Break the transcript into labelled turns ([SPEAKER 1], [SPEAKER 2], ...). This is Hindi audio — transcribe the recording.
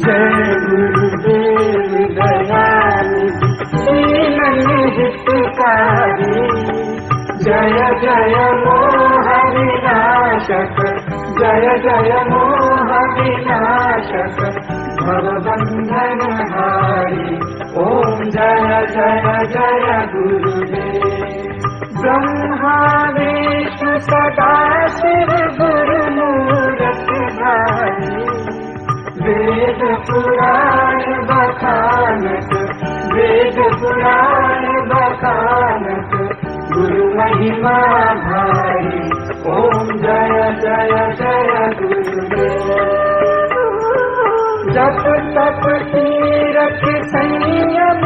[SPEAKER 1] जय गुरुदेव दयानिधि दीन हितकारी, जय जय मोह विनाशक, जय जय मोह विनाशक, भवबंधन हारी। ओम जय जय जय गुरुदेव। ब्रह्मा विष्णु सदा शिव गुरु मूरत धारी, वेद पुराण बखानत, वेद पुराण बखानत, गुरु महिमा भारी। ओम जय जय जय गुरुदेव। जप तप तीरथ संयम